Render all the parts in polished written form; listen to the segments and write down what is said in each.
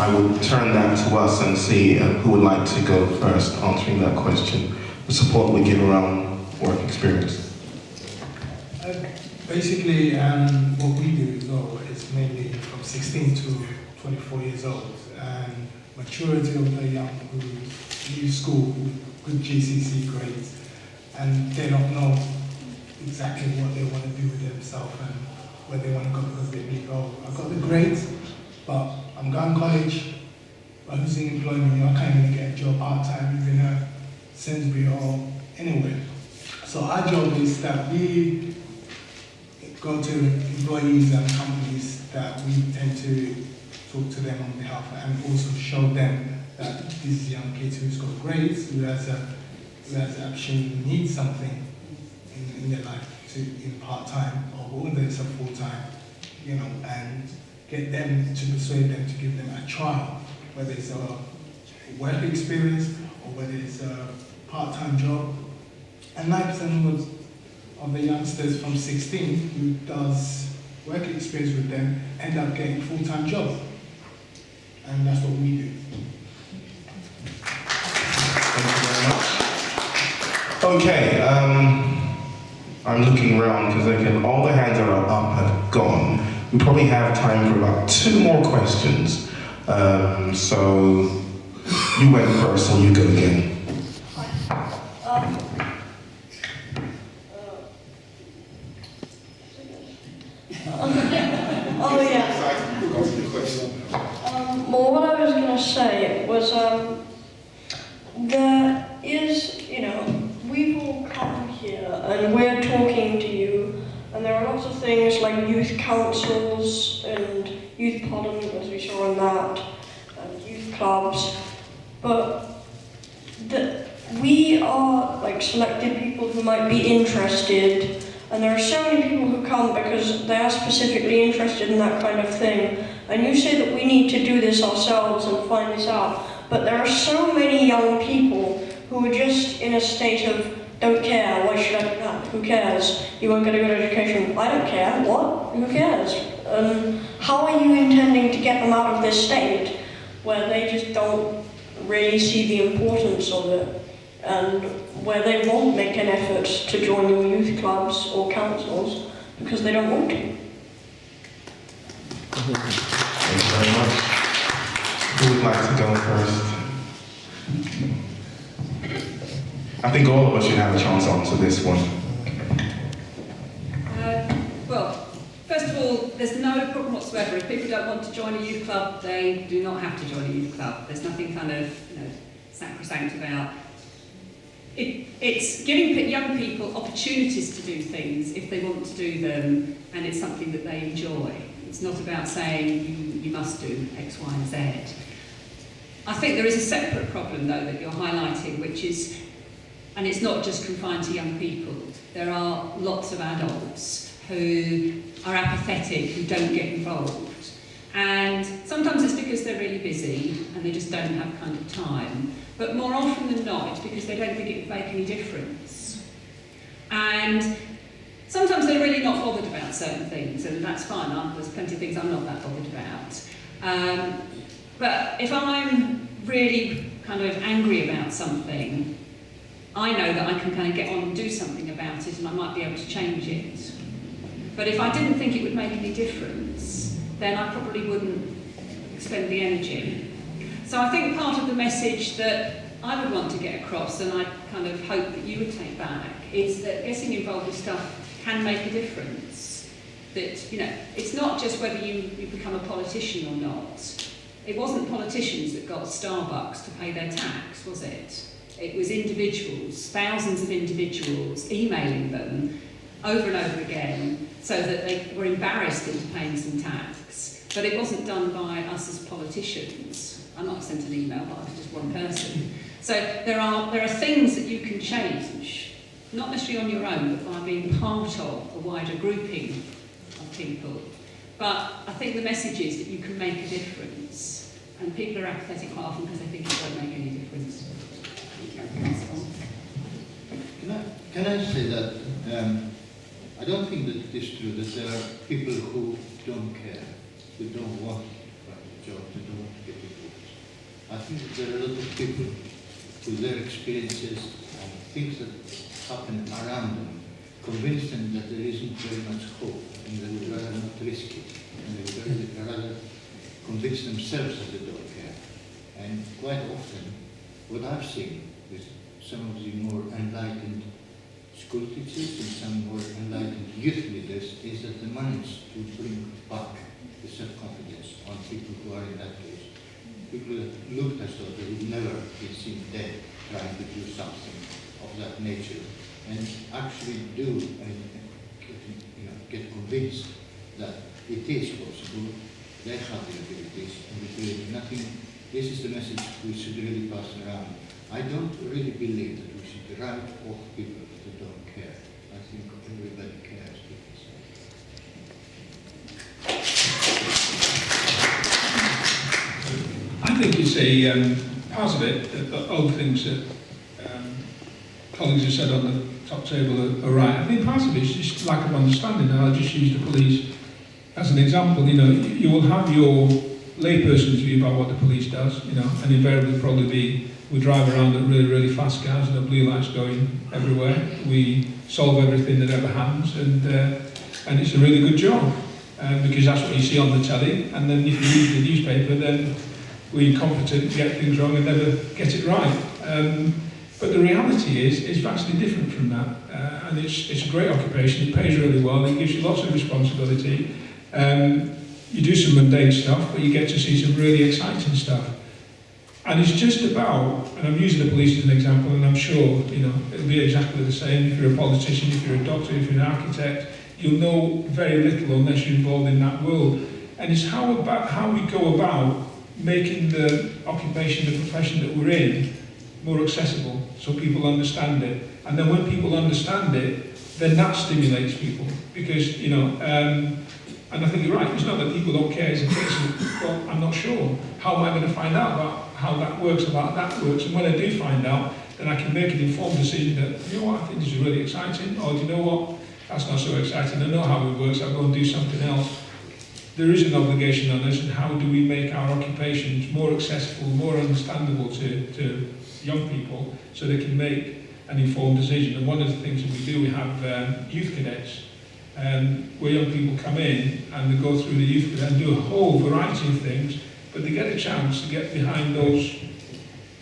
I will turn that to us and see who would like to go first answering that question. The support we give around work experience. Basically, what we do as well is mainly from 16 to 24 years old, and maturity of the young who leave school with good GCSE grades, and they don't know exactly what they want to do with themselves and where they want to go, because they believe, oh, I've got the grades, but I'm going to college, but who's in employment? I can't even get a job part-time even at Sainsbury or anywhere. So our job is that we go to employees and companies that we tend to talk to them on behalf, and also show them that these young kids who's got grades, who has actually needs something in their life in part-time, or whether it's a full-time, and get them to persuade them to give them a trial, whether it's a work experience or whether it's a part-time job. And 9% of the youngsters from 16 who does work experience with them end up getting full-time jobs. And that's what we do. Thank you very much. Okay, I'm looking around because all the hands that are up have gone. We probably have time for about 2 more questions. So you went first, so you go again. Oh yeah. Well, what I was going to say was, there is, we've all come here and we're talking to you, and there are lots of things like youth councils and youth parliament, as we saw in that, and youth clubs, but we are like selected people who might be interested, and there are so many people who come because they are specifically interested in that kind of thing. And you say that we need to do this ourselves and find this out, but there are so many young people who are just in a state of, don't care, why should I do that? Who cares? You won't get a good education. I don't care. What? Who cares? How are you intending to get them out of this state where they just don't really see the importance of it, and where they won't make an effort to join your youth clubs or councils because they don't want to? Thank you very much. Who would like to go first? I think all of us should have a chance to answer this one. Well, first of all, there's no problem whatsoever. If people don't want to join a youth club, they do not have to join a youth club. There's nothing kind of sacrosanct about it. It's giving young people opportunities to do things if they want to do them, and it's something that they enjoy. It's not about saying you must do X, Y, and Z. I think there is a separate problem, though, that you're highlighting, which is, and it's not just confined to young people, there are lots of adults who are apathetic, who don't get involved. And sometimes it's because they're really busy and they just don't have kind of time. But more often than not, it's because they don't think it would make any difference. And sometimes they're really not bothered about certain things, and that's fine. There's plenty of things I'm not that bothered about. But if I'm really kind of angry about something, I know that I can kind of get on and do something about it, and I might be able to change it. But if I didn't think it would make any difference, then I probably wouldn't expend the energy. So I think part of the message that I would want to get across, and I kind of hope that you would take back, is that getting involved with stuff can make a difference. That, it's not just whether you become a politician or not. It wasn't politicians that got Starbucks to pay their tax, was it? It was individuals, thousands of individuals, emailing them over and over again so that they were embarrassed into paying some tax. But it wasn't done by us as politicians. I'm not sent an email, but I was just one person. So there are things that you can change, not necessarily on your own, but by being part of a wider grouping of people. But I think the message is that you can make a difference. And people are apathetic quite often because they think it won't make any difference. Can I say that I don't think that it is true that there are people who don't care, who don't want to find a job, who don't want to get it I think that there are a lot of people with their experiences and things that happen around them convince them that there isn't very much hope and they would rather not risk it and they would rather convince themselves that they don't care. And quite often, what I've seen with some of the more enlightened school teachers and some more enlightened youth leaders is that they manage to bring back the self-confidence on people who are in that case. People that looked as though they would never be seen dead trying to do something of that nature, and actually do and get convinced that it is possible, they have the abilities, and we do nothing. This is the message we should really pass around. I don't really believe that we should write off people that don't care. I think everybody cares. I think it's a part of it, all the things that colleagues have said on the top table are right. I think part of it is just lack of understanding. And I'll just use the police as an example. You know, you will have your layperson's view about what the police does, you know, and invariably probably be, we drive around at really, really fast cars and the blue lights going everywhere. We solve everything that ever happens, and it's a really good job because that's what you see on the telly. And then if you read the newspaper, then we're incompetent, get things wrong and never get it right. But the reality is it's vastly different from that. And it's a great occupation, it pays really well, it gives you lots of responsibility. You do some mundane stuff, but you get to see some really exciting stuff. And it's just about, and I'm using the police as an example, and I'm sure, you know, it'll be exactly the same if you're a politician, if you're a doctor, if you're an architect, you'll know very little unless you're involved in that world. And it's how we go about making the occupation, the profession that we're in, more accessible, so people understand it. And then when people understand it, then that stimulates people. Because, you know, and I think you're right, it's not that people don't care, it's a case of, well, I'm not sure. How am I going to find out about how that works, about that works? And when I do find out, then I can make an informed decision that, you know what, I think this is really exciting, or do you know what, that's not so exciting, I know how it works, I'll go and do something else. There is an obligation on us, and how do we make our occupations more accessible, more understandable to young people, so they can make an informed decision. And one of the things that we do, we have youth cadets, where young people come in and they go through the youth cadet and do a whole variety of things, but they get a chance to get behind those,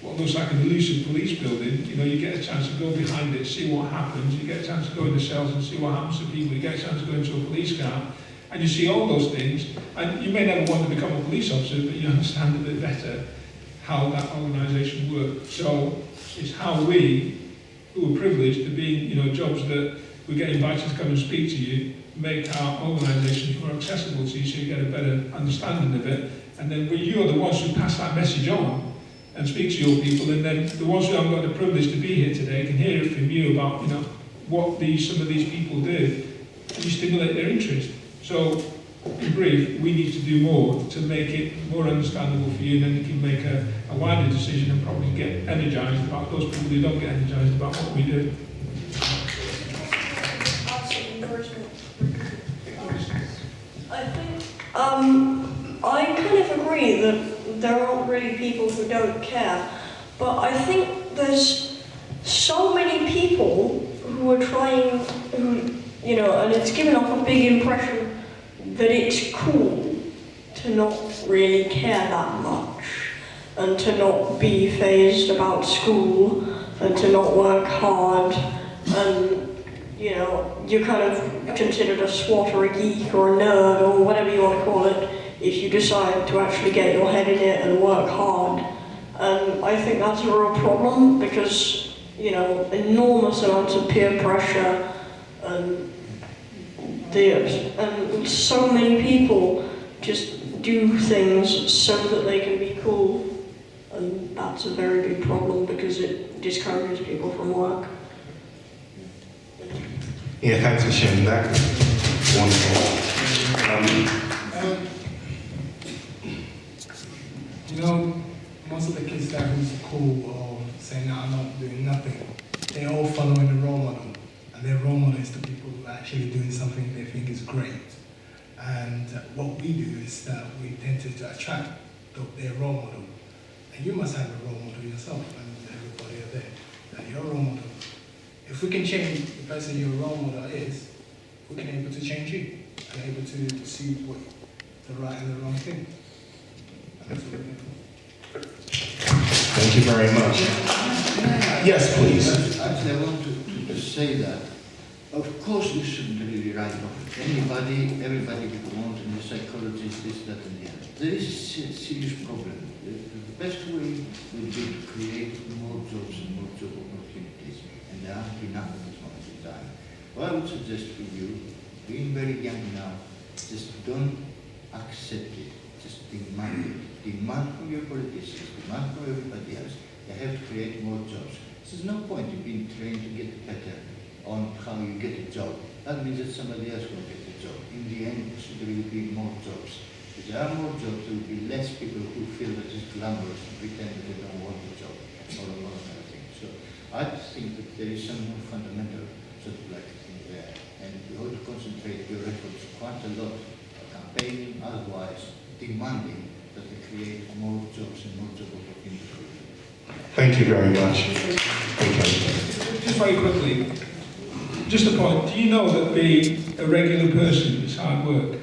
what looks like an elusive police building. You know, you get a chance to go behind it, see what happens, you get a chance to go into cells and see what happens to people, you get a chance to go into a police car, and you see all those things, and you may never want to become a police officer, but you understand a bit better how that organisation works. So it's how we, who are privileged to be in, you know, jobs that we get invited to come and speak to you, make our organisations more accessible to you so you get a better understanding of it. And then you're the ones who pass that message on and speak to your people, and then the ones who haven't got the privilege to be here today can hear it from you about, you know, what some of these people do, and you stimulate their interest. So, in brief, we need to do more to make it more understandable for you, and then you can make a wider decision and probably get energised about those people who don't get energised about what we do. I think, I kind of agree that there aren't really people who don't care, but I think there's so many people who are trying, who, you know, and it's given off a big impression that it's cool to not really care that much, and to not be fazed about school, and to not work hard, and, you know, you're kind of considered a swot or a geek or a nerd or whatever you want to call it if you decide to actually get your head in it and work hard. And I think that's a real problem because, you know, enormous amounts of peer pressure and so many people just do things so that they can be cool, and that's a very big problem because it discourages people from work. Yeah, thanks for sharing that. Wonderful. You know, most of the kids that who's cool or saying that I'm not doing nothing, they're all following the role model. And their role model is the people who are actually doing something they think is great. And what we do is that we tend to attract their role model. And you must have a role model yourself, and everybody are there. That you're a role model. If we can change the person your role model is, we can able to change you and able to see what the right and the wrong thing. And that's what we're doing. Thank you very much. Yes, please. Actually, I want to say that, of course, we shouldn't really write off everybody who wants, and the psychologist, this, that, and the other. There is a serious problem. The best way would be to create more jobs and more job opportunities, and there aren't enough at this moment in time. What I would suggest for you, being very young now, just don't accept it, just demand it. Demand from your politicians, demand from everybody else. They have to create more jobs. There's no point in being trained to get better on how you get a job. That means that somebody else will get a job. In the end, there should really be more jobs. If there are more jobs, there will be less people who feel that it's glamorous and pretend that they don't want a job, or a lot of other things. So I think that there is some more fundamental sort of like thing there. And you ought to concentrate your efforts quite a lot on campaigning, otherwise demanding that they create more jobs and more job opportunities for you. Thank you very much. Okay. Just very quickly, just a point. Do you know that being a regular person is hard work?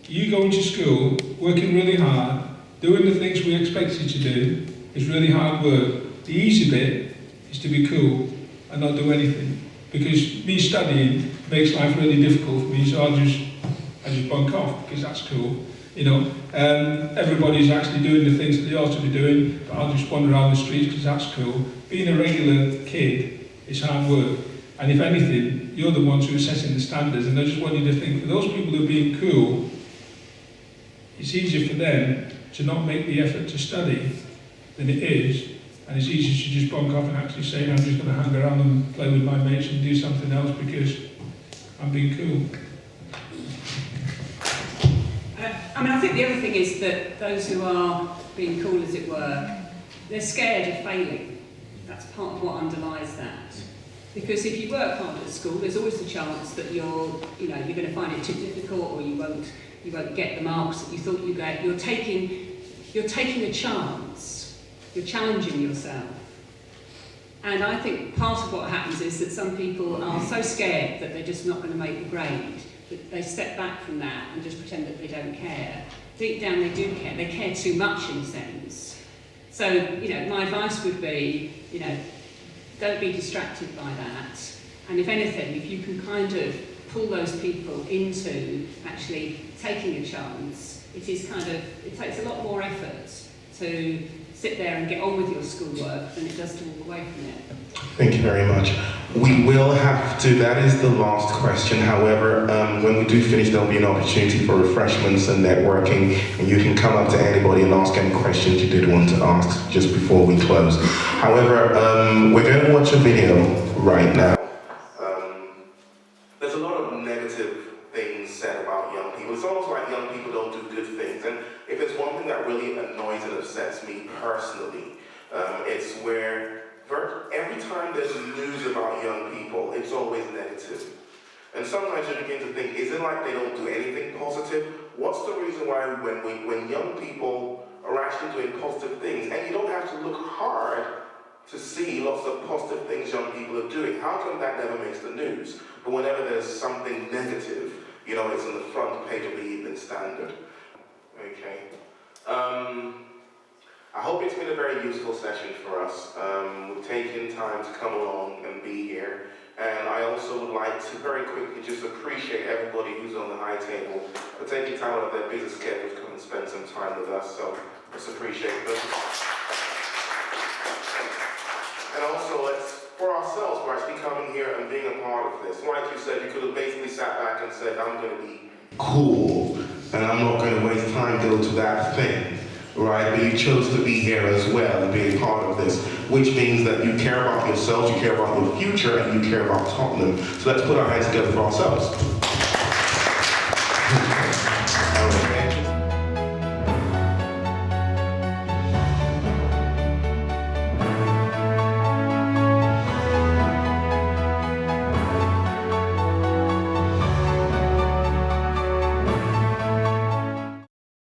You going to school, working really hard, doing the things we expect you to do is really hard work. The easy bit is to be cool and not do anything. Because me studying makes life really difficult for me, so I just bunk off because that's cool. You know, everybody's actually doing the things that they ought to be doing, but I'll just wander around the streets because that's cool. Being a regular kid is hard work. And if anything, you're the ones who are setting the standards. And I just want you to think, for those people who are being cool, it's easier for them to not make the effort to study than it is. And it's easier to just bunk off and actually say, I'm just going to hang around and play with my mates and do something else because I'm being cool. I think the other thing is that those who are being cool, as it were, they're scared of failing. That's part of what underlies that. Because if you work hard at school, there's always the chance that you're going to find it too difficult, or you won't get the marks that you thought you'd get. You're taking a chance. You're challenging yourself. And I think part of what happens is that some people are so scared that they're just not going to make the grade, that they step back from that and just pretend that they don't care. Deep down they do care. They care too much in a sense. So, my advice would be, don't be distracted by that. And if anything, if you can kind of pull those people into actually taking a chance, it takes a lot more effort to sit there and get on with your schoolwork than it does to walk away from it. Thank you very much. We will have to, that is the last question. However, when we do finish, there'll be an opportunity for refreshments and networking, and you can come up to anybody and ask any questions you did want to ask just before we close. However, we're going to watch a video right now. There's a lot of negative things said about young people. It's almost like young people don't do good things. And if it's one thing that really annoys and upsets me personally, it's where every time there's news about young people, it's always negative. And sometimes you begin to think, is it like they don't do anything positive? What's the reason why when young people are actually doing positive things, and you don't have to look hard to see lots of positive things young people are doing? How come that never makes the news? But whenever there's something negative, it's on the front page of the Evening Standard. Okay. I hope it's been a very useful session for us. We've taken time to come along and be here. And I also would like to very quickly just appreciate everybody who's on the high table for taking time out of their busy schedule to come and spend some time with us. So let's appreciate them. And also, for ourselves, we're actually coming here and being a part of this. Like you said, you could have basically sat back and said, I'm going to be cool, and I'm not going to waste time to go to that thing, right? But you chose to be here as well and be a part of this, which means that you care about yourselves, you care about your future, and you care about Tottenham. So let's put our hands together for ourselves. Okay.